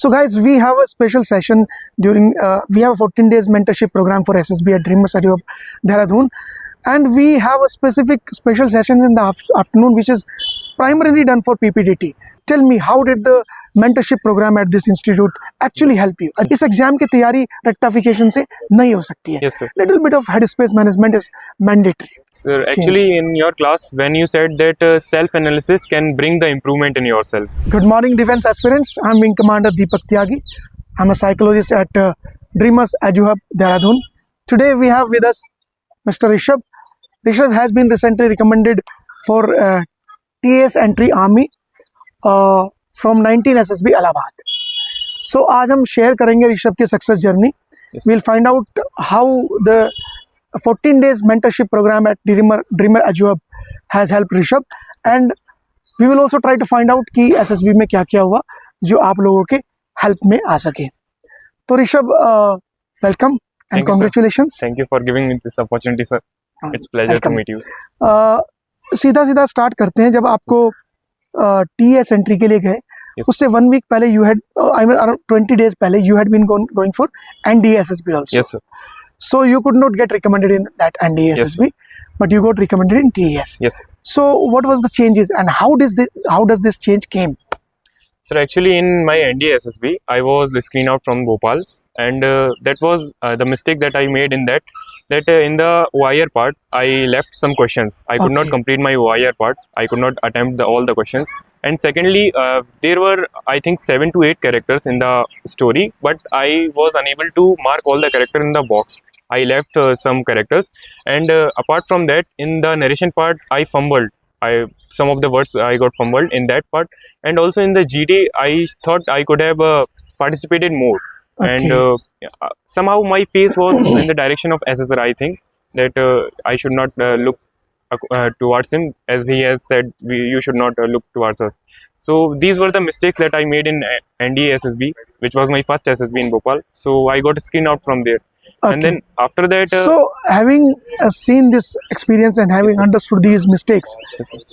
So guys, we have a special session during, we have a 14 days mentorship program for SSB at Dreamer Study of Dehradun, and we have a special sessions in the afternoon which is primarily done for PPDT. Tell me, how did the mentorship program at this institute actually help you? इस exam की तैयारी rectification से नहीं हो सकती है. Yes, sir. Little bit of headspace management is mandatory. Sir, actually in your class when you said that self-analysis can bring the improvement in yourself. Good morning, defense aspirants. I'm Wing Commander Deepak Tyagi. I'm a psychologist at Dreamers EduHub, Dehradun. Today we have with us Mr. Rishabh. Rishabh has been recently recommended for TAS Entry Army from 19 SSB Allahabad. So आज हम share करेंगे ऋषभ की success journey. We'll find out how the 14 days mentorship program at Dreamer EduHub has helped Rishabh, and we will also try to find out कि SSB में क्या क्या हुआ जो आप लोगों के हेल्प में आ सके. तो Rishabh, welcome and congratulations. Thank you for giving me this opportunity, sir. It's pleasure to meet you. सीधा स्टार्ट करते हैं. जब आपको TS एंट्री के लिए गए, उससे 1 week पहले you had, I mean around 20 days पहले you had been going for NDA SSB also. Yes, sir. So you could not get recommended in that NDA SSB, but you got recommended in TAS. Yes. So what was the changes and how does this change came? Sir, actually in my NDA SSB, I was screened out from Bhopal, and that was the mistake that I made in that in the OIR part, I left some questions. I could not complete my OIR part. I could not attempt all the questions. And secondly, there were, I think, 7 to 8 characters in the story, but I was unable to mark all the characters in the box. I left some characters, and apart from that, in the narration part, I fumbled. Some of the words I got fumbled in that part, and also in the GD, I thought I could have participated more. And somehow my face was in the direction of SSR. I think that I should not look towards him, as he has said you should not look towards us. So these were the mistakes that I made in NDA SSB, which was my first SSB in Bhopal. So I got screened out from there. And then after that, so having seen this experience and having understood these mistakes,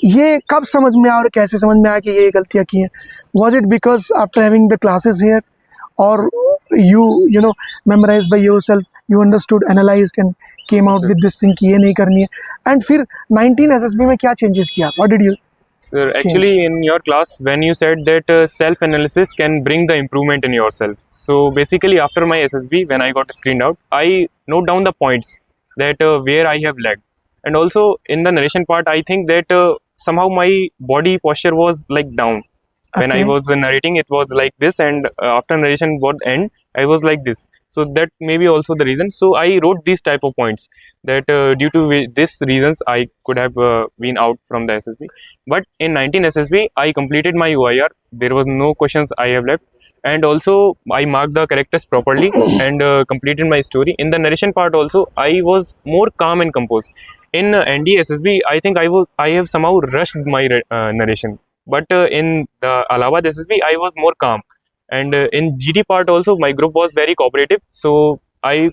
ये कब समझ में आया और कैसे समझ में आया कि ये गलतियाँ की हैं? Was it because after having the classes here, or you know memorized by yourself, you understood, analyzed and came out with this thing कि ये नहीं करनी है? And फिर 19 SSB में क्या changes किया? What did you? Sir, actually in your class when you said that self-analysis can bring the improvement in yourself. So basically after my SSB, when I got screened out, I note down the points that where I have lagged. And also in the narration part, I think that somehow my body posture was like down. When I was narrating, it was like this, and after narration would end, I was like this. So that may be also the reason. So I wrote these type of points that due to these reasons, I could have been out from the SSB. But in 19 SSB, I completed my OIR. There was no questions I have left. And also, I marked the characters properly and completed my story. In the narration part also, I was more calm and composed. In ND SSB, I think I have somehow rushed my narration. But in the Allahabad SSB, I was more calm. And in GD part also, my group was very cooperative. So I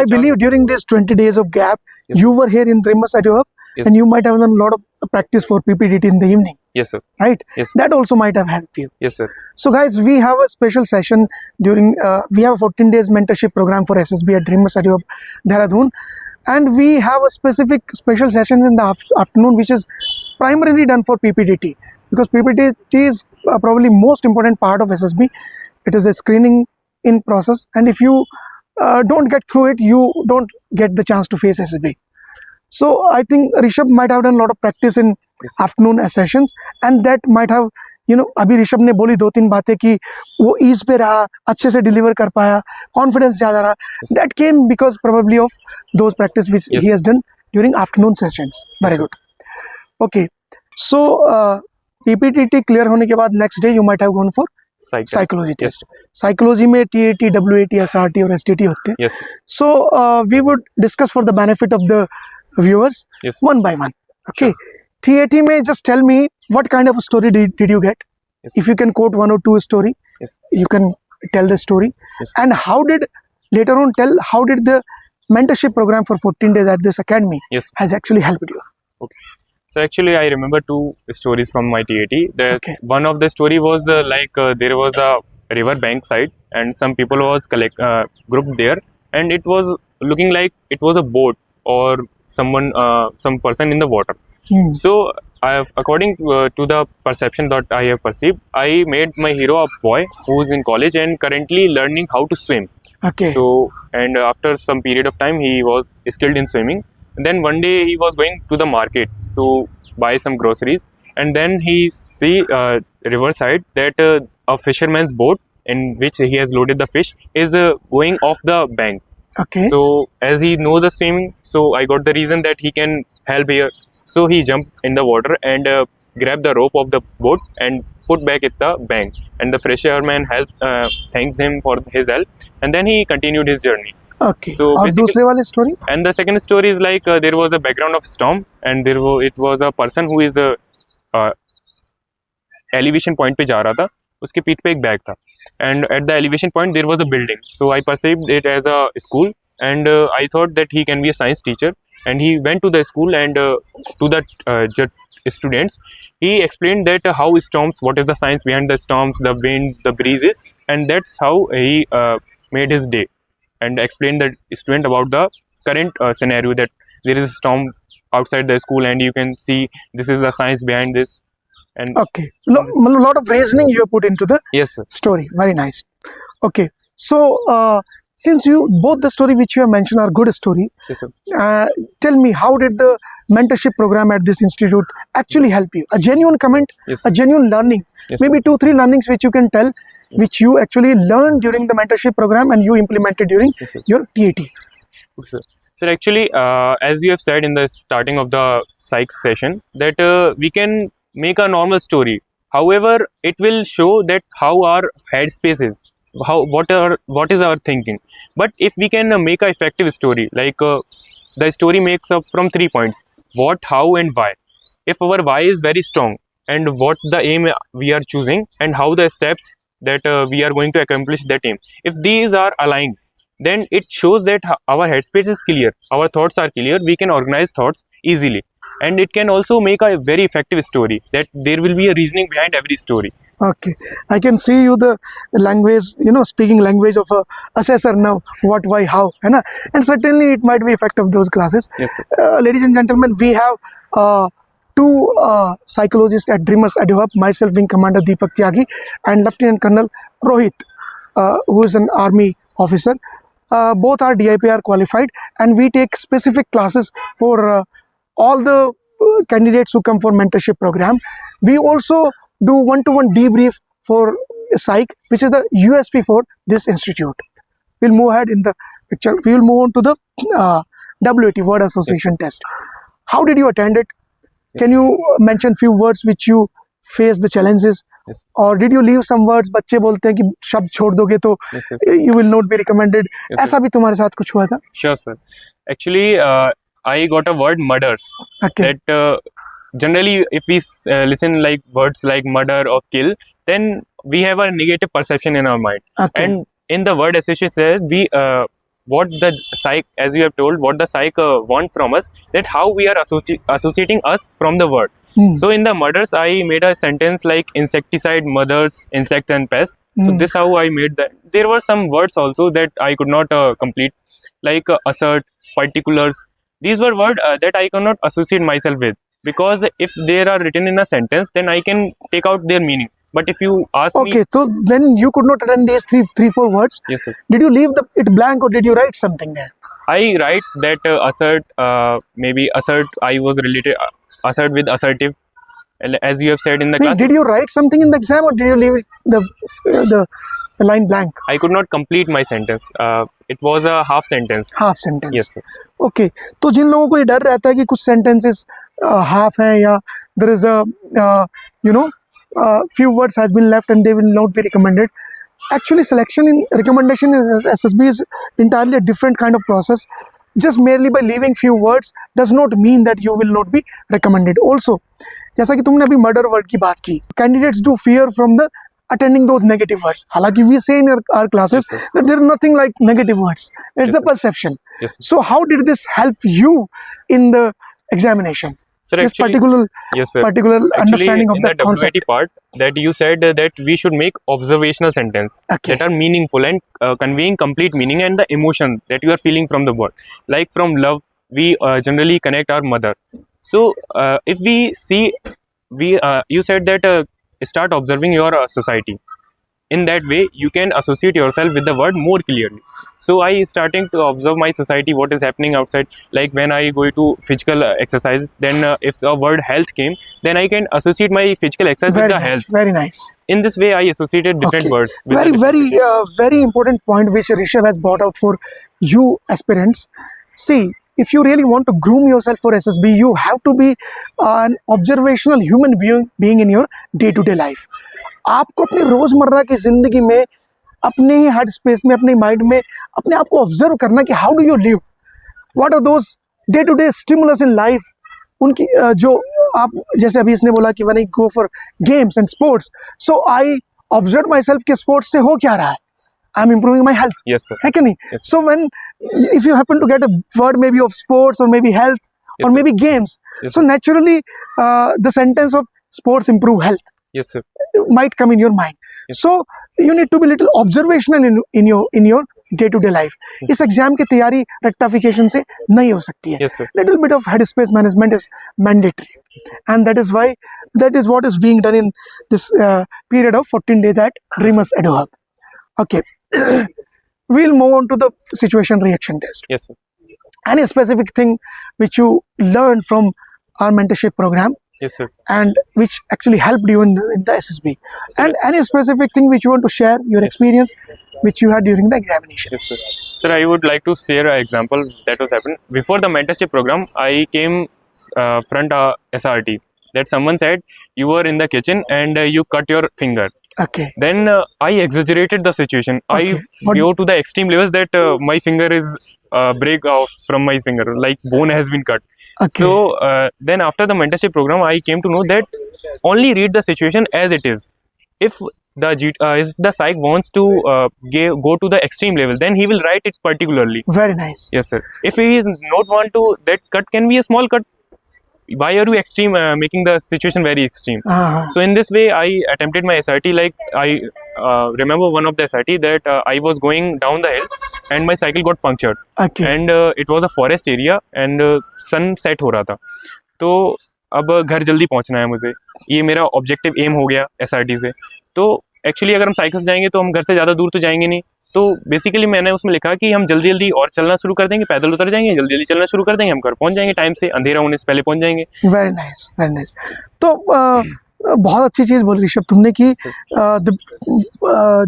believe during this 20 days of gap, you were here in Dreamers EduHub, and you might have done a lot of practice for PPDT in the evening. Yes, sir. Right? Yes. That also might have helped you. Yes, sir. So guys, we have a special session during, we have a 14 days mentorship program for SSB at Dreamers EduHub, Dehradun, and we have a special sessions in the afternoon which is primarily done for PPDT, because PPDT is probably most important part of SSB. It is a screening in process, and if you don't get through it, you don't get the chance to face SSB. So I think Rishabh might have done a lot of practice in afternoon sessions, and that might have, you know, अभी ऋषभ ने बोली 2-3 बातें कि वो ease पे रहा, अच्छे से डिलीवर कर पाया, कॉन्फिडेंस ज़्यादा रहा. That came because probably of those practice which he has done during afternoon sessions. Very good. Okay, so PPTT clear होने के बाद next day you might have gone for psychology test. Psychology में TAT, WAT, SRT और STT होते हैं. Yes. So we would discuss for the benefit of the viewers one by one. Okay. Sure. TAT में just tell me what kind of a story did you get? If you can quote 1 or 2 story, you can tell the story. And how did later on how did the mentorship program for 14 days at this academy has actually helped you? Okay. So actually, I remember 2 stories from my TAT. One of the story was there was a river bank side, and some people was grouped there, and it was looking like it was a boat or someone, some person in the water. So according to the perception that I have perceived, I made my hero a boy who is in college and currently learning how to swim. Okay. So, and after some period of time, he was skilled in swimming. And then one day he was going to the market to buy some groceries, and then he see riverside that a fisherman's boat in which he has loaded the fish is going off the bank. Okay. So as he knows the swimming, so I got the reason that he can help here. So he jumped in the water and grabbed the rope of the boat and put back at the bank. And the fisherman thanks him for his help, and then he continued his journey. Okay. So और basically- दूसरे वाले story? And the second story is like there was a background of storm, and it was a person who is elevation point पे जा रहा था, उसके पीठ पे एक बैग था, and at the elevation point there was a building. So I perceived it as a school, and I thought that he can be a science teacher, and he went to the school and to the students he explained that how storms, what is the science behind the storms, the wind, the breezes, and that's how he made his day, and explained the student about the current scenario, that there is a storm outside the school and you can see this is the science behind this. And Okay. Lot of reasoning you have put into the yes sir. story. Very nice. Okay. So since both the story which you have mentioned are good story, Yes sir. tell me, how did the mentorship program at this institute actually help you? A genuine comment, Yes, a genuine learning, Yes, maybe 2-3 learnings which you can tell, which you actually learned during the mentorship program and you implemented during Yes, sir. your TAT. Good, sir. Sir, actually, as you have said in the starting of the psych session, that we can make a normal story. However, it will show that how our headspace is, what is our thinking. But if we can make an effective story, like the story makes up from 3 points: what, how, and why. If our why is very strong, and what the aim we are choosing, and how the steps that we are going to accomplish that aim, if these are aligned, then it shows that our headspace is clear, our thoughts are clear, we can organize thoughts easily, and it can also make a very effective story, that there will be a reasoning behind every story. Okay, I can see you the language, speaking language of a assessor now. What, why, how, and certainly it might be effective those classes. Yes, sir. Ladies and gentlemen, we have two psychologists at Dreamers EduHub, myself, Wing Commander Deepak Tyagi, and Lieutenant Colonel Rohit, who is an army officer. Both are DIPR qualified, and we take specific classes for all the candidates who come for mentorship program. We also do one-to-one debrief for psych, which is the USP for this institute. We'll move ahead in the picture. We will move on to the WAT, Word Association Test. How did you attend it? Can you mention few words which you face the challenges? Yes. Or did you leave some words? बच्चे बोलते हैं कि शब्द छोड़ दोगे तो Yes, sir. you will not be recommended. Yes, sir. ऐसा भी तुम्हारे साथ कुछ हुआ था? Sure, sir. Actually, I got a word murders. Okay. That generally, if we listen like words like murder or kill, then we have a negative perception in our mind. Okay. And in the word association says we what the psych, as you have told, what the psych want from us, that how we are associating us from the word. So in the murders, I made a sentence like insecticide, mothers, insects, and pests. So this how I made that. There were some words also that I could not complete, like assert, particulars. These were words that I cannot associate myself with, because if they are written in a sentence, then I can take out their meaning. But if you ask me, Okay, so when you could not attend these three, 4 words, yes, sir. did you leave it blank or did you write something there? I write that assert, maybe assert, I was related, assert with assertive, as you have said in the Wait, class. did you write something in the exam or did you leave the line blank? I could not complete my sentence. It was a half sentence. Half sentence. Yes, sir. Okay, तो जिन लोगों को ये डर रहता है कि कुछ sentences half हैं या there is a few words has been left and they will not be recommended. Actually, selection in recommendation is SSB is entirely a different kind of process. Just merely by leaving few words does not mean that you will not be recommended. Also, जैसा कि तुमने अभी murder word की बात की, candidates do fear from the attending those negative words. हालांकि we say in our classes Yes, sir. that there is nothing like negative words. It's Yes, the sir. perception. Yes, sir. So how did this help you in the examination? Sir, this actually, particular yes, sir. particular Actually, understanding of in that the concept? WIT part, that you said that we should make observational sentence Okay. that are meaningful and conveying complete meaning and the emotion that you are feeling from the word. Like from love, we generally connect our mother. So if we see, you said that start observing your society. In that way you can associate yourself with the word more clearly. So I starting to observe my society, what is happening outside. Like when I go to physical exercise, then if a word health came, then I can associate my physical exercise with Very the nice, health. very nice. In this way I associated different Okay. words with Very, the very, different very important point which Rishabh has brought out for you aspirants. See, if you really want to groom yourself for SSB, you have to be an observational human being in your day-to-day life. आपको अपनी रोजमर्रा की जिंदगी में अपने ही head space में, अपने mind में अपने आप को ऑब्जर्व करना कि how do you live, what are those day to day stimulus in life. उनकी जो आप जैसे अभी इसने बोला कि when I go for games and sports, so I observe myself कि स्पोर्ट्स से हो क्या रहा है. I am improving my health, yes sir है कि नहीं? Yes. So when if you happen to get a word maybe of sports और may be health Yes, or sir. maybe games, Yes, so naturally the sentence of sports improve health yes sir might come in your mind. Yes. So you need to be little observational in your day to day life. इस exam की तैयारी rectification से नहीं हो सकती है. Yes, sir. Little bit of head space management is mandatory, and that is what is being done in this period of 14 days at Dreamers Edu Hub. Okay, we'll move on to the situation reaction test. yes sir Any specific thing which you learned from our mentorship program yes sir and which actually helped you in the SSB, and any specific thing which you want to share your experience which you had during the examination. Yes, sir. Sir, I would like to share an example that was happened before the mentorship program. I came front SRT that someone said you were in the kitchen and you cut your finger. Okay. Then I exaggerated the situation. Okay. I What- go to the extreme levels that my finger is break off from my finger, like bone has been cut. Okay. So then after the mentorship program, I came to know that only read the situation as it is. If if the psych wants to go to the extreme level, then he will write it particularly. Very nice. Yes, sir. If he is not want to, that cut can be a small cut. Why are you extreme making the situation very extreme? So in this way, I attempted my SRT. Like I remember one of the SRT that I was going down the hill and my cycle got punctured. Okay. And it was a forest area and sun set हो रहा था. तो अब घर जल्दी पहुंचना है मुझे, ये मेरा ऑब्जेक्टिव एम हो गया SRT से. तो एक्चुअली अगर हम साइकिल से जाएंगे तो हम घर से ज़्यादा दूर तो जाएंगे नहीं. तो बेसिकली मैंने उसमें लिखा कि हम जल्दी जल्दी और चलना शुरू कर देंगे, पैदल उतर जाएंगे, जल्दी जल्दी चलना शुरू कर देंगे, हम घर पहुंच जाएंगे टाइम से, अंधेरा होने से पहले पहुंच जाएंगे. Very nice, very nice. तो बहुत अच्छी चीज़ बोली ऋषभ तुमने कि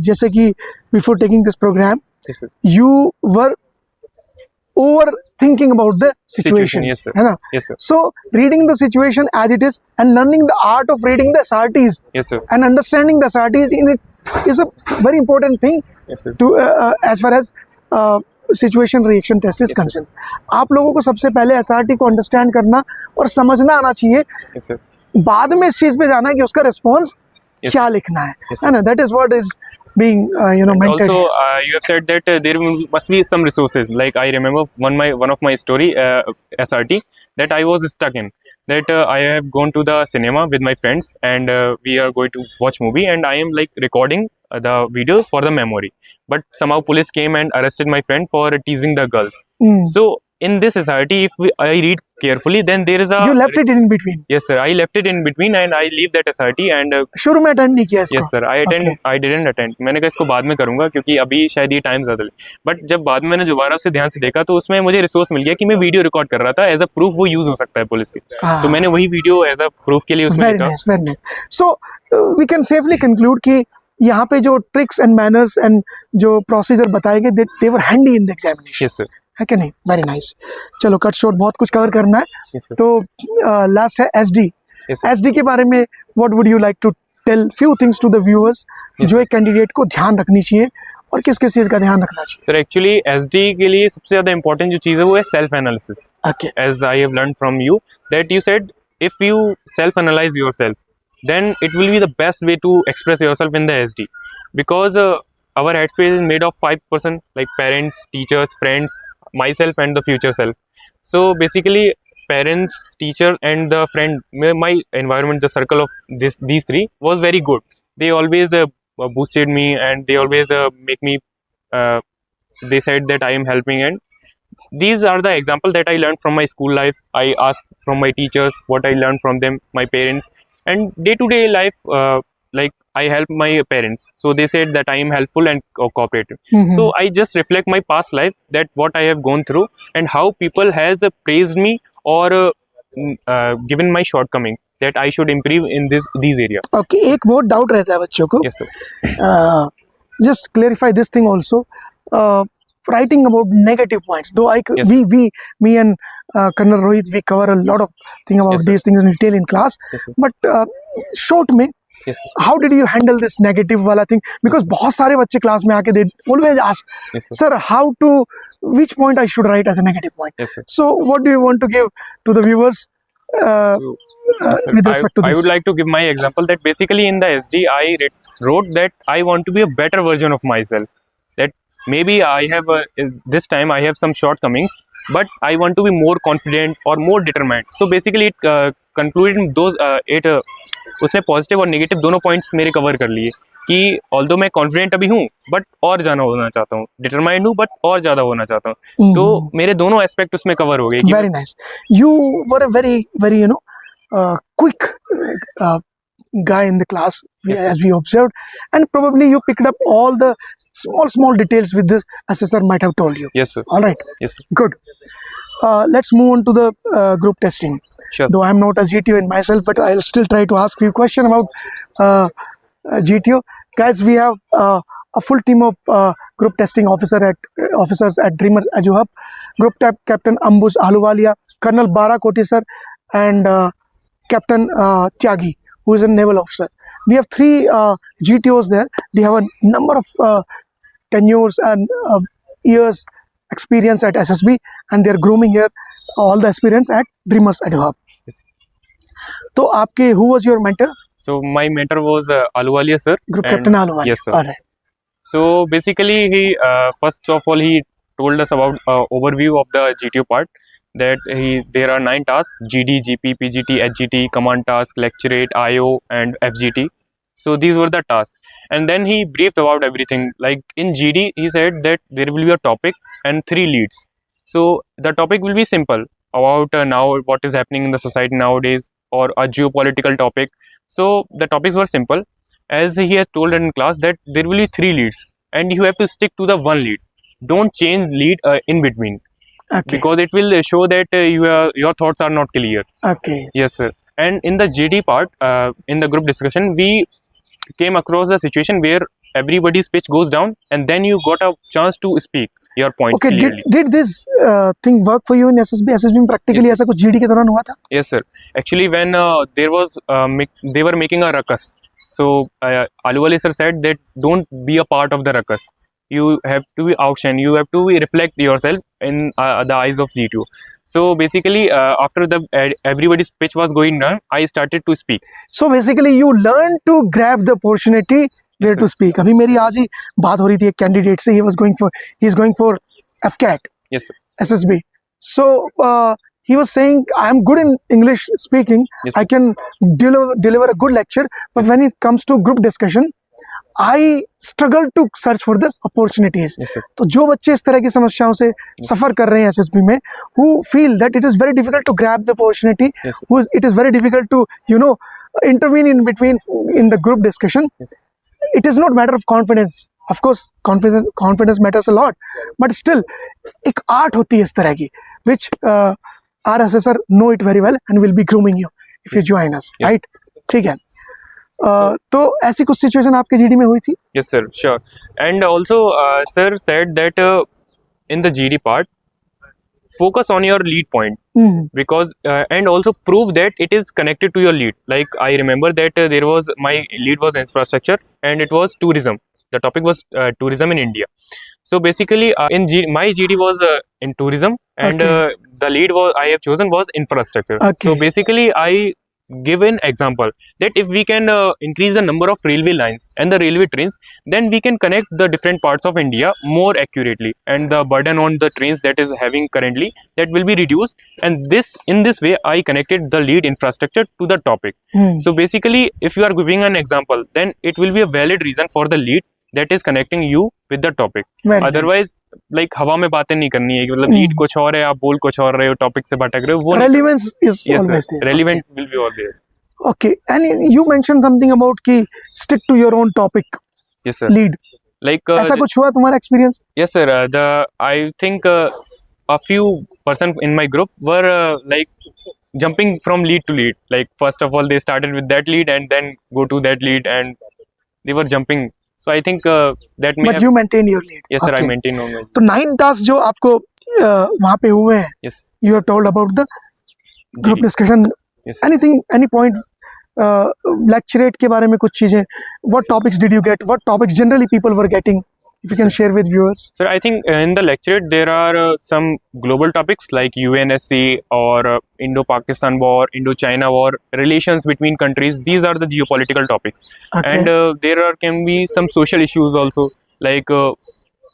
जैसे कि before taking this program Yes, sir. you were over thinking about the Situation, situations, yes, sir. है ना? Yes, sir. So reading the situation as it is and learning the art of reading the SRTs Yes, sir. and understanding the SRTs in it is a very important thing Yes, sir. to as far as situation reaction test is concerned. आप लोगों को सबसे पहले SRT को understand करना और समझना आना चाहिए, Yes, sir. बाद में इस चीज पे जाना है कि उसका रिस्पॉन्स Yes. क्या लिखना है, Yes, है ना? That is what is being mentored. Also, you have said that there must be some resources. Like I remember one of my story SRT that I was stuck in. That I have gone to the cinema with my friends and we are going to watch movie and I am like recording the video for the memory. But somehow police came and arrested my friend for teasing the girls. So in this SRT, if I read carefully, then there is a. You left it in between. Yes, sir. I left it in between and I leave that SRT and. शुरू में attend नहीं किया इसको. Yes, sir. I didn't attend. मैंने कहा इसको बाद में करूंगा क्योंकि अभी शायद ये टाइम ज़्यादा लगे. बट जब बाद में मैंने दोबारा उसे ध्यान से देखा तो उसमें मुझे रिसोर्स मिल गया कि मैं वीडियो रिकॉर्ड कर रहा था, एज अ प्रूफ वो यूज हो सकता है पुलिस से. तो मैंने वही वीडियो एज अ प्रूफ के लिए उसमें वेरी लिखा. Nice, very nice. So we can safely conclude कि यहाँ पे जो ट्रिक्स एंड मैनर्स एंड जो प्रोसीजर बताए गए they were handy in the examination, Yes, sir. है कि नहीं? Very nice. चलो कट शॉर्ट, बहुत कुछ कवर करना है. Yes, sir. तो लास्ट है एसडी. Yes, sir. एसडी के बारे में what would you like to tell few things to the viewers जो एक कैंडिडेट को ध्यान रखनी चाहिए और किस किस चीज़ का ध्यान रखना चाहिए? सर एक्चुअली SD के लिए सबसे ज़्यादा इंपॉर्टेंट जो चीज़ है वो है self analysis. Okay. As I have learned from you that you said if you self analyze yourself, then it will be the best way to express yourself in the SD, because our headspace is made of 5% like parents, teachers, friends, myself and the future self. So basically parents, teacher, and the friend, my environment, the circle of these three was very good. They always boosted me, and they always make me. They said that I am helping, and these are the example that I learned from my school life. I asked from my teachers what I learned from them, my parents, and day-to-day life. Like I help my parents, so they said that I am helpful and cooperative. Mhm. So I just reflect my past life, that what I have gone through, and how people has praised me or given my shortcoming, that I should improve in these area. Okay, एक बहुत doubt रहता है बच्चों को. Yes, sir. Just clarify this thing also. Writing about negative points, though Yes. me and Colonel Rohit, we cover a lot of thing about Yes, sir. these things in detail in class. Yes, sir. But short में, Yes, sir. how did you handle this negative वाला thing? Because बहुत सारे बच्चे class में आके they always ask, Yes, sir. sir, which point I should write as a negative point? Yes, sir. So what do you want to give to the viewers Yes, sir. with respect to I this? would like to give my example, that basically in the SD I wrote that I want to be a better version of myself. That maybe I have this time I have some shortcomings, but I want to be more confident or more determined. So basically it concluded in those उसने positive और negative दोनों points मेरे cover कर लिए, कि although मैं confident अभी हूँ बट और ज़्यादा होना चाहता हूँ, डिटरमाइंड हूँ बट और ज़्यादा होना चाहता हूँ. तो मेरे दोनों एस्पेक्ट उसमें कवर हो गए. Very nice. You were a very quick guy in the class, as we observed, and probably you picked up all the small details with this assessor might have told you. Yes, sir. All right, Yes, sir. good. Let's move on to the group testing. Sure. Though I'm not a GTO in myself, but I'll still try to ask you a question about GTO. Guys, we have a full team of group testing officers at Dreamers Ajuhab. Group Captain Ambuj Ahluwalia, Colonel Bara Koti sir, and Captain Tyagi, who is a naval officer. We have 3 GTOs there. They have a number of tenures and years experience at SSB, and they are grooming here all the aspirants at Dreamers Ajuhab. Yes. So, who was your mentor? So my mentor was Ahluwalia sir. Group and- Captain Ahluwalia. Yes, sir. All right. So basically, he first of all he told us about overview of the GTO part. That there are 9 tasks: GD, GP, PGT, HGT, command task, lecturate, IO, and FGT. So these were the tasks, and then he briefed about everything. Like in GD, he said that there will be a topic and 3 leads. So the topic will be simple about now what is happening in the society nowadays, or a geopolitical topic. So the topics were simple. As he has told in class that there will be 3 leads, and you have to stick to the 1 lead. Don't change lead in between, Okay. because it will show that your thoughts are not clear. Okay. Yes, sir. And in the GD part, in the group discussion, we came across a situation where everybody's pitch goes down, and then you got a chance to speak your points Okay. clearly. Did this thing work for you in SSB? SSB में practically ऐसा कुछ GD के दौरान हुआ था? Yes, sir. Actually, when there was they were making a ruckus, so Ahluwalia sir said that don't be a part of the ruckus. You have to be outshine. You have to reflect yourself in the eyes of G2. So basically, after the everybody's pitch was going down, I started to speak. So basically, you learn to grab the opportunity where to speak. अभी मेरी आज ही बात हो रही थी एक candidate से. He is going for FCAT, Yes, sir. SSB. So he was saying, I am good in English speaking. Yes, I can deliver a good lecture. But when it comes to group discussion, I struggle to search for the opportunities. Yes, sir. तो जो बच्चे इस तरह की समस्याओं से सफर कर रहे हैं SSB में, who feel that it is very difficult to grab the opportunity, Yes, sir. it is very difficult to intervene in between in the group discussion. Yes. It is not matter of confidence. Of course, confidence matters a lot, but still, एक art होती है इस तरह की, which our assessor know it very well and will be grooming you if you join us, Yes. right? ठीक है. तो ऐसी कुछ सिचुएशन आपके जीडी में हुई थी? Yes, sir. Sure. And also, sir said that in the GD part, focus on your lead point, because and also prove that it is connected to your lead. Like I remember that there was my lead was infrastructure and it was tourism. The topic was tourism in India. So basically, my GD was in tourism, and Okay. the lead I have chosen was infrastructure. Okay. So basically, I give an example that if we can increase the number of railway lines and the railway trains, then we can connect the different parts of India more accurately, and the burden on the trains that is having currently, that will be reduced. And this, in this way, I connected the lead infrastructure to the topic. So basically, if you are giving an example, then it will be a valid reason for the lead that is connecting you with the topic. Very nice. Otherwise, like हवा में बातें नहीं करनी है कि मतलब lead कुछ और है, आप बोल कुछ और रहे हो, टॉपिक से भटक रहे हो, वो नहीं relevance is Yes, always sir. there. Relevant will be all there. Okay. And you mentioned something about कि stick to your own topic, Yes, sir. lead. Like ऐसा कुछ हुआ तुम्हारा experience? yes, sir. I think a few person in my group were like jumping from lead to lead. Like first of all, they started with that lead and then go to that lead, and they were jumping. So I think that may But have, you maintain your lead. yes, sir. I Okay. maintain on my तो 9 tasks जो आपको वहाँ पे हुए हैं, yes, you are told about the group GD. discussion. Yes. Anything, any point, lecturate के बारे में कुछ चीजें. What topics did you get? What topics generally people were getting? If you can share with viewers. Sir, I think in the lecture there are some global topics like UNSC or Indo-Pakistan war, Indo-China war, relations between countries. These are the geopolitical topics. Okay. And can be some social issues also, like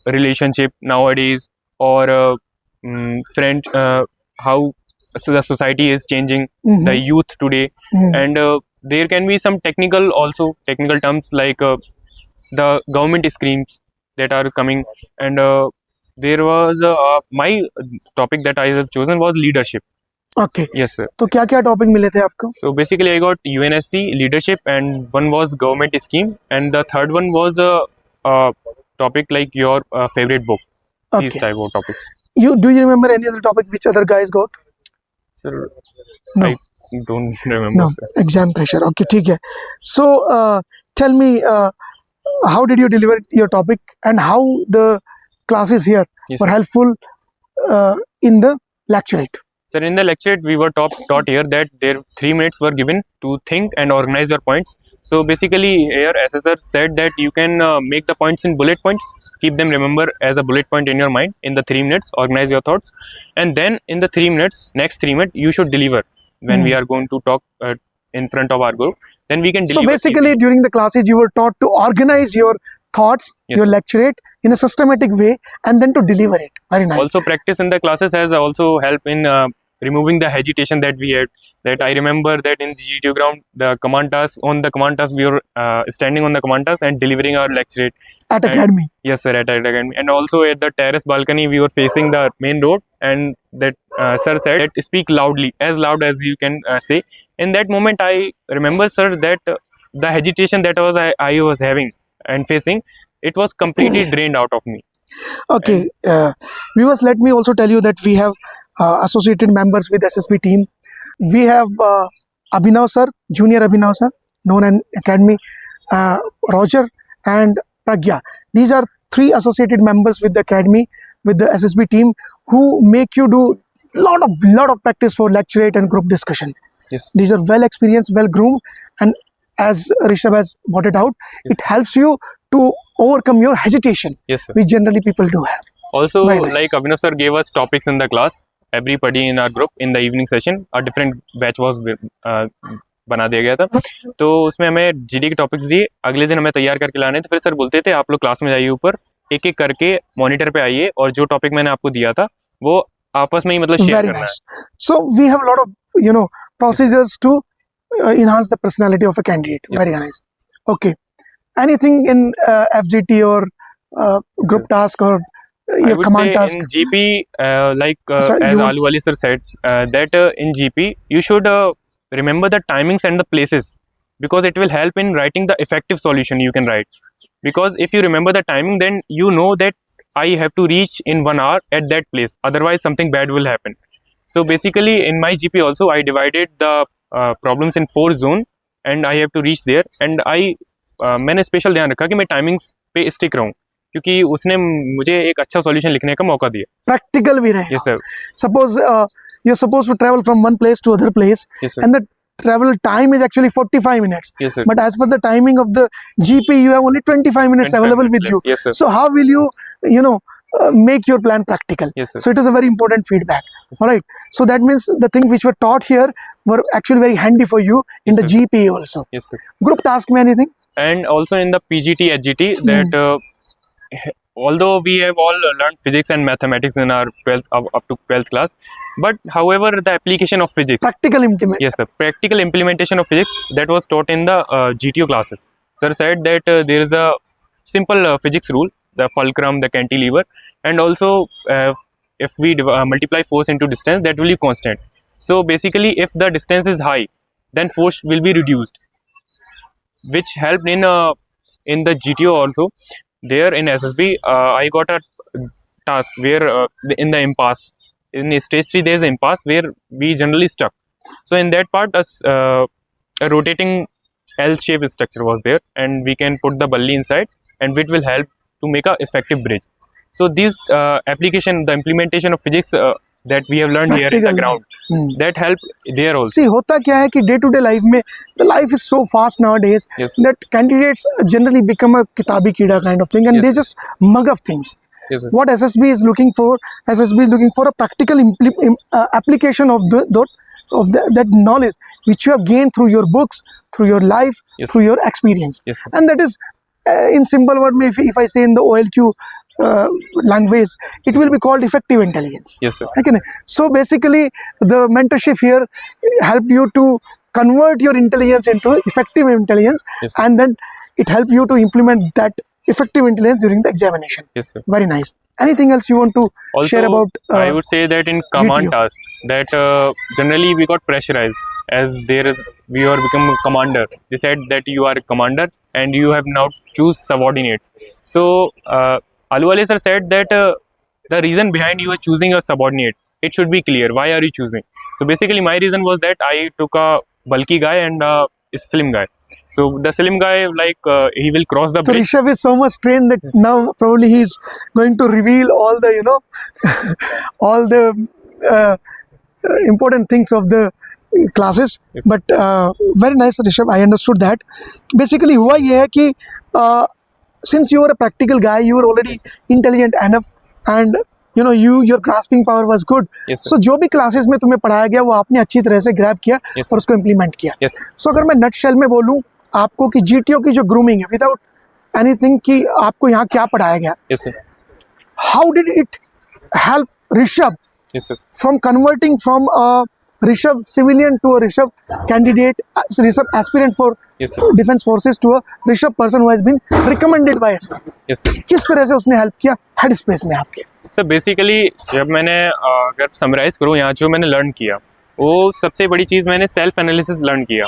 relationship nowadays, or friend, how the society is changing, Mhm. the youth today. Mhm. And there can be some technical terms like the government schemes that are coming. And there was my topic that I have chosen was leadership. Okay. Yes, sir. तो क्या क्या topic मिले थे आपको? So basically, I got UNSC leadership, and one was government scheme, and the third one was a topic like your favorite book. These Okay. type of topics. Do you remember any other topic which other guys got? Sir, No. I don't remember. No. Sir. Exam pressure. Okay, ठीक है. So tell me, how did you deliver your topic and how the classes here Yes, were sir. helpful in the lecturate? Sir, in the lecture, we were taught here that there 3 minutes were given to think and organize your points. So basically, here assessor said that you can make the points in bullet points, keep them remember as a bullet point in your mind in the 3 minutes, organize your thoughts, and then in the 3 minutes, next 3 minutes, you should deliver when we are going to talk in front of our group. Then we can So deliver. basically, during the classes, you were taught to organize your thoughts, Yes, your sir. lecturate in a systematic way, and then to deliver it. Very nice. Also, practice in the classes has also helped in removing the hesitation that we had. That I remember that in the GTO ground, the command task, we were standing on the command task and delivering our lecturate. At and- academy. Yes, sir, at academy. And also at the terrace balcony, we were facing the main road, and that sir said that speak loudly, as loud as you can say. In that moment, I remember, sir, that the hesitation that I was having and facing, it was completely drained out of me. Okay, viewers, let me also tell you that we have associated members with SSB team. We have Abhinav sir, Junior Abhinav sir, known in academy, Roger and Pragya. These are 3 associated members with the academy, with the SSB team, who make you do lot of practice for lecturate and group discussion. Yes. These are well experienced, well groomed, and as Rishabh has brought it out, Yes. it helps you to overcome your hesitation, Yes, sir. which generally people do have. Also, Very nice. like Abhinav sir gave us topics in the class. Everybody in our group in the evening session, a different batch was बना दिया गया था. तो उसमें हमें GD के topics दिए, अगले दिन हमें तैयार करके लाने थे. फिर सर बोलते थे आप लोग क्लास में जाइए ऊपर, एक एक करके मॉनिटर पे आइए और जो टॉपिक मैंने आपको दिया था वो आपस में ही मतलब शेयर Very करना nice. So we have a lot of procedures to enhance the personality of a candidate. Yes. Very nice. Okay. Anything in FGT or group task or I your would command say task? in GP, Sir, as you- Alu Ali sir said, that in GP you should remember the timings and the places, because it will help in writing the effective solution you can write. Because if you remember the timing, then you know that I have to reach in 1 hour at that place. Otherwise, something bad will happen. So basically, in my GP also, I divided the problems in 4 zones, and I have to reach there. And मैंने special ध्यान रखा कि मैं timings पे stick रहूं, क्योंकि उसने मुझे एक अच्छा सॉल्यूशन लिखने का मौका दिया. Practical भी रहे. Yes, sir. Suppose you're supposed to travel from one place to other place, Yes, sir. and the travel time is actually 45 minutes. Yes, sir. But as per the timing of the GP, you have only 25 minutes 25 available minutes with you. left. Yes, sir. So how will you make your plan practical. Yes, sir. So it is a very important feedback. All right. So that means the things which were taught here were actually very handy for you in Yes, the sir. GPA also. Yes, sir. Group task में anything? And also in the PGT, HGT, that although we have all learned physics and mathematics in our 12th up to 12th class, but however the application of physics, Practical implement. yes sir, practical implementation of physics, that was taught in the GTO classes. Sir said that there is a simple physics rule, the fulcrum, the cantilever, and also if we multiply force into distance, that will be constant. So basically if the distance is high, then force will be reduced, which helped in the GTO also. There in SSB, I got a task where in the impasse, in stage 3 there is an impasse where we generally stuck. So in that part, a rotating L-shaped structure was there, and we can put the bully inside, and which will help to make a effective bridge. So these application, the implementation of physics that we have learned here in the Practical. ground, that help there also. See, होता क्या है कि day to day life में the life is so fast nowadays Yes. that candidates generally become a kitabi kida kind of thing, and Yes. they just mug up things. Yes, sir. What SSB is looking for, SSB is looking for a practical application of that knowledge which you have gained through your books, through your life, Yes. through your experience. Yes, sir. And that is in simple word, if I say in the OLQ language, it will be called effective intelligence. Yes, sir. Okay. So basically the mentorship here helped you to convert your intelligence into effective intelligence, Yes, sir. and then it helped you to implement that effective intelligence during the examination. Yes, sir. Very nice. Anything else you want to Also, share about I would say that in command GTO? task, that generally we got pressurized, as we are become a commander. They said that you are a commander and you have now choose subordinates. So Aluwale sir said that the reason behind you are choosing a subordinate, it should be clear. Why are you choosing? So basically my reason was that I took a bulky guy and a slim guy. So the slim guy, like he will cross the So bridge. Rishabh is so much trained that now probably he's going to reveal all the all the important things of the classes. Yes. But very nice, Rishabh. I understood that. Basically हुआ ये है कि since you were a practical guy, you were already intelligent enough, and your grasping power was good. Yes, sir. So जो भी classes में तुम्हें पढ़ाया गया वो आपने अच्छी तरह से grab किया Yes, और उसको implement किया. Yes. सो अगर मैं नट शेल में बोलूँ आपको कि GTO की जो ग्रूमिंग है विदाउट एनीथिंग कि आपको यहाँ क्या पढ़ाया गया, Yes, sir. How did it help Rishabh Yes, sir. From converting from Rishabh civilian to a Rishabh candidate, Rishabh aspirant for Yes, sir. Defence forces to a Rishabh person who has been recommended by SSB? Yes, sir. किस तरह से उसने help किया head space में आपके? Sir basically जब मैंने अगर समराइज करूँ यहाँ जो मैंने लर्न किया, वो सबसे बड़ी चीज़ मैंने सेल्फ एनालिसिस लर्न किया.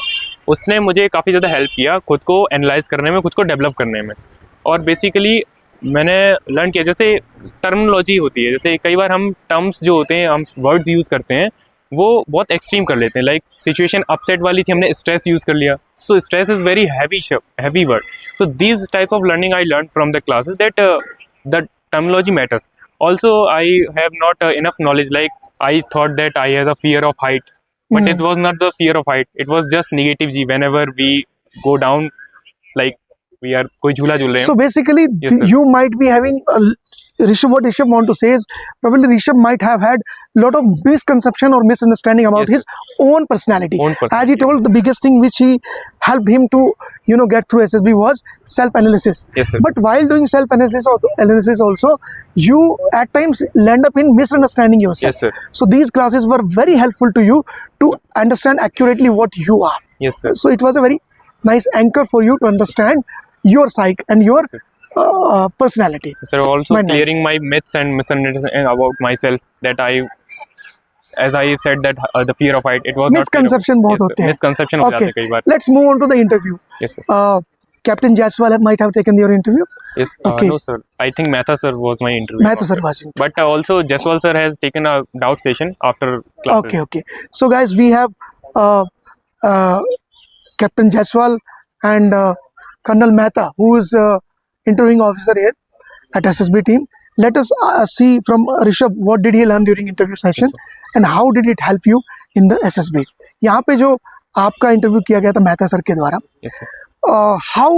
उसने मुझे काफ़ी ज़्यादा हेल्प किया खुद को एनालाइज करने में, खुद को डेवलप करने में. और बेसिकली मैंने लर्न किया, जैसे टर्मिनोलॉजी होती है, जैसे कई बार हम टर्म्स जो होते हैं, हम वर्ड्स यूज़ करते हैं, वो बहुत एक्सट्रीम कर लेते हैं. लाइक सिचुएशन अपसेट वाली थी, हमने स्ट्रेस यूज़ कर लिया. So stress is very heavy word. So these type of learning I learn from the classes that the terminology matters. Also, I have not enough knowledge. Like I thought that I had a fear of height, but it was not the fear of height. It was just negative G. Whenever we go down, like we are कोई झूला झूल रहे हैं. So basically, Yes, sir. you might be having Rishabh. What Rishabh want to say is probably Rishabh might have had a lot of misconception or misunderstanding about Yes, his own personality. Own personality, As he told, the biggest thing which he helped him to get through SSB was self-analysis. Yes, sir. But while doing self-analysis also, you at times land up in misunderstanding yourself. Yes, sir. So these classes were very helpful to you to understand accurately what you are. Yes, sir. So it was a very nice anchor for you to understand your psyche and your personality. Sir, also Very nice. clearing my myths and misunderstanding about myself, that as I said that the fear of height, it was Misconception not बहुत fear of, होते हैं. misconception हो जाते हैं कई बार. Let's move on to the interview. Yes, sir. Captain Jaiswal might have taken your interview. Yes. Okay. No, sir. I think Mehta sir was my interview. Mehta sir was in. But also Jaiswal sir has taken a doubt session after classes. Okay. So guys, we have Captain Jaiswal and Colonel Mehta, who is interviewing officer here at SSB team. Let us see from Rishabh what did he learn during interview session and how did it help you in the SSB. यहाँ पे जो आपका interview किया गया था Mehta sir के द्वारा, Yes, sir. how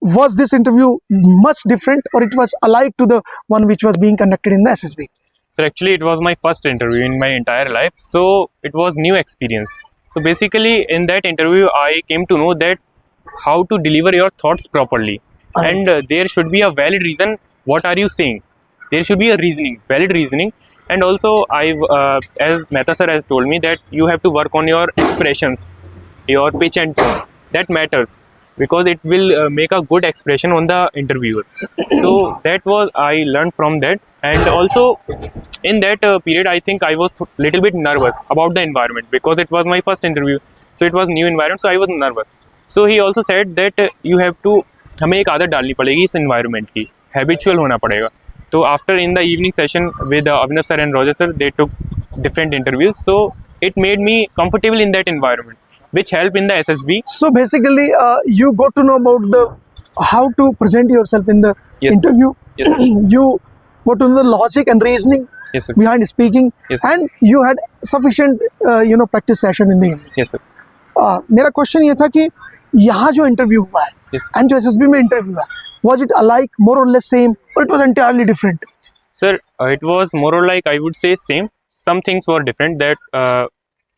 was this interview much different or it was alike to the one which was being conducted in the SSB? So actually, it was my first interview in my entire life. So it was new experience. So basically, in that interview, I came to know that how to deliver your thoughts properly, Alright. and there should be a valid reason. What are you saying? There should be a reasoning, valid reasoning, and also as Mehta sir has told me that you have to work on your expressions, your pitch and tone. That matters because it will make a good expression on the interviewer. So that was I learned from that, and also in that period I think I was little bit nervous about the environment because it was my first interview, so it was new environment, so I was nervous. So he also said that you have to हमें एक आदत डालनी पड़ेगी इस environment की, habitual होना पड़ेगा. So after in the evening session with Abhinav sir and Roger sir, they took different interviews, so it made me comfortable in that environment, which help in the SSB. So basically, you got to know about the how to present yourself in the Yes. interview. Yes, sir. You got to know the logic and reasoning Yes, sir. behind speaking, Yes. and you had sufficient practice session in the evening. Yes, sir. मेरा question ये था कि यहाँ जो interview हुआ है Yes. And जो SSB में इंटरव्यू हुआ was it alike, more or less same, or it was entirely different? Sir, it was more or like I would say same. Some things were different. That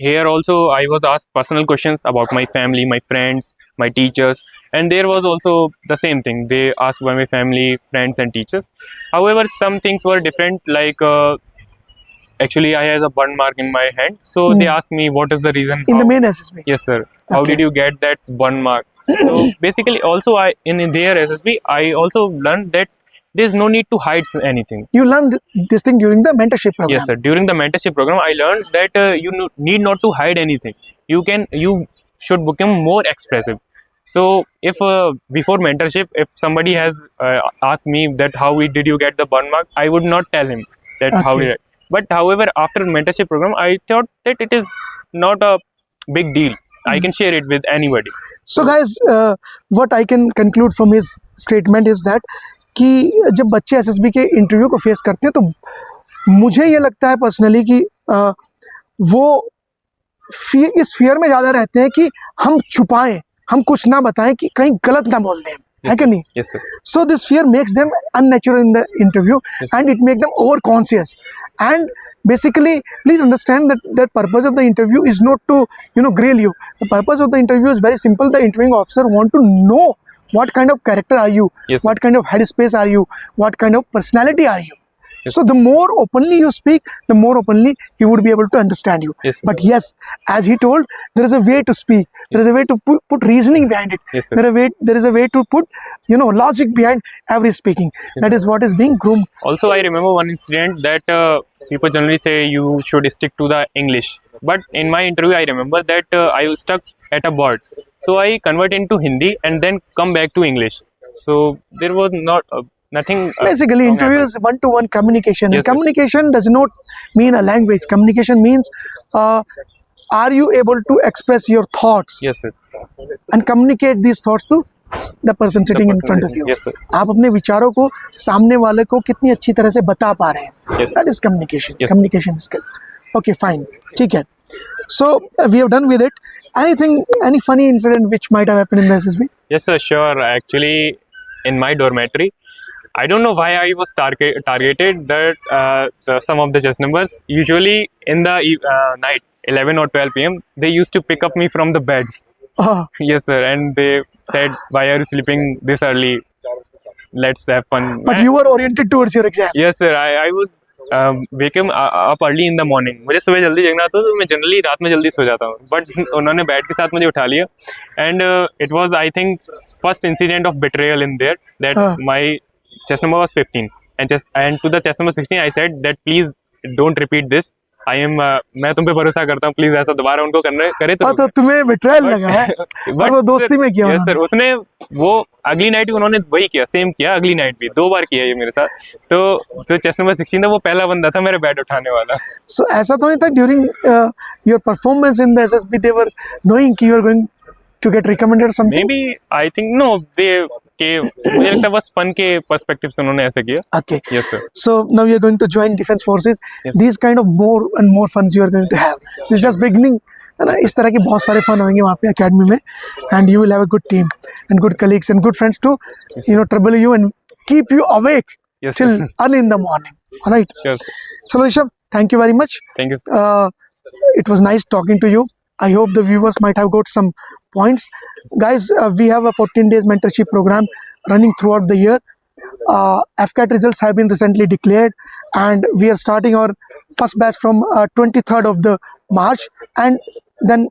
here also I was asked personal questions about my family, my friends, my teachers, and there was also the same thing. They asked by my family, friends, and teachers. However, some things were different. Like actually, I had a burn mark in my hand, so they asked me what is the reason. In the how- main SSB? Yes, sir. How Okay. did you get that burn mark? So basically, also I in their SSB, I also learned that there's no need to hide anything. You learned this thing during the mentorship program. Yes, sir. During the mentorship program, I learned that need not to hide anything. You should become more expressive. So if before mentorship, if somebody has asked me that did you get the burn mark, I would not tell him that how Okay. did I. But however, after mentorship program, I thought that it is not a big deal. I can share it with anybody. So guys, what I can conclude from his statement is that कि जब बच्चे SSB के interview को face करते हैं तो मुझे ये लगता है पर्सनली कि वो इस फियर में ज़्यादा रहते हैं कि हम छुपाएं, हम कुछ ना बताएं कि कहीं गलत ना बोल दें, है कि नहीं? Yes, sir. So this fear makes them unnatural in the interview, Yes. and it makes them overconscious. And basically, please understand that the purpose of the interview is not to grill you. The purpose of the interview is very simple. The interviewing officer want to know what kind of character are you, Yes, sir. what kind of headspace are you, what kind of personality are you. Yes. So the more openly you speak, the more openly he would be able to understand you. Yes, sir. But yes, as he told, there is a way to speak. There is a way to put reasoning behind it. Yes, sir. There is a way to put logic behind every speaking. That is what is being groomed. Also, I remember one incident that people generally say you should stick to the English. But in my interview, I remember that I was stuck at a word. So I convert into Hindi and then come back to English. So there was nothing. Basically, wrong interview happened. is one-to-one communication. Yes, And sir. communication does not mean a language. Communication means are you able to express your thoughts Yes, sir. and communicate these thoughts to the person sitting in front of you. Yes, sir. आप अपने विचारों को सामने वाले को कितनी अच्छी तरह से बता पा रहे हैं. Yes. That is communication. Yes. Communication skill. Okay, fine. ठीक है. So we have done with it. Any funny incident which might have happened in the SSB? Yes, sir. Sure. Actually, in my dormitory, I don't know why I was targeted that some of the chess numbers. Usually in the night, 11 or 12 p.m., they used to pick up me from the bed. Yes, sir. And they said, "Why are you sleeping this early? Let's have fun." But you were oriented towards your exam. Yes, sir. I would wake him up early in the morning. मुझे सुबह जल्दी जगना था तो मैं generally रात में जल्दी सो जाता हूँ. But उन्होंने बैट के साथ मुझे उठा लिया. And it was, I think, first incident of betrayal in there. That my chess number was 15. And to the chess number 16, I said that please don't repeat this. मैं तुम पे भरोसा करता हूँ, प्लीज ऐसा दोबारा उनको करे तो तुम्हें बेट्रायल लगा है और वो दोस्ती में किया. यस सर, उसने वो अगली नाइट उन्होंने वही किया, सेम किया, अगली नाइट भी 2 बार किया ये मेरे साथ. तो जो चेस नंबर 16 था वो पहला बंदा था मेरे बैट उठाने वाला. So ऐसा तो नहीं था during your performance in the SSB they were knowing कि you are going to get recommended something? Maybe I think no they मुझे लगता है बस फन के पर्सपेक्टिव से उन्होंने ऐसा किया. Okay. Yes, sir. So now you are going to join defense forces. Yes. These kind of more and more funs you are going to have. This is just beginning है ना, इस तरह के बहुत सारे फन होंगे वहाँ पे एकेडमी में, and you will have a good team and good colleagues and good friends to trouble you and keep you awake Yes, till sir. early in the morning. All right. Sure, sir. So Rishabh, thank you very much. Thank you, sir. It was nice talking to you. I hope the viewers might have got some points. Guys, we have a 14 days mentorship program running throughout the year. FCAT results have been recently declared, and we are starting our first batch from 23rd of the March, and then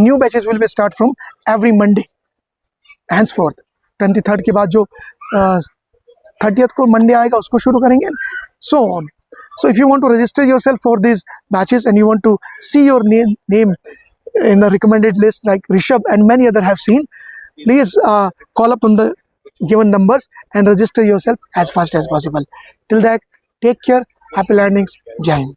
new batches will be start from every Monday henceforth. 23rd के बाद जो 30th को Monday आएगा उसको शुरू करेंगे, so on. So if you want to register yourself for these batches and you want to see your name in the recommended list like Rishabh and many other have seen, please call up on the given numbers and register yourself as fast as possible. Till that, take care, happy learnings, Jai Hind.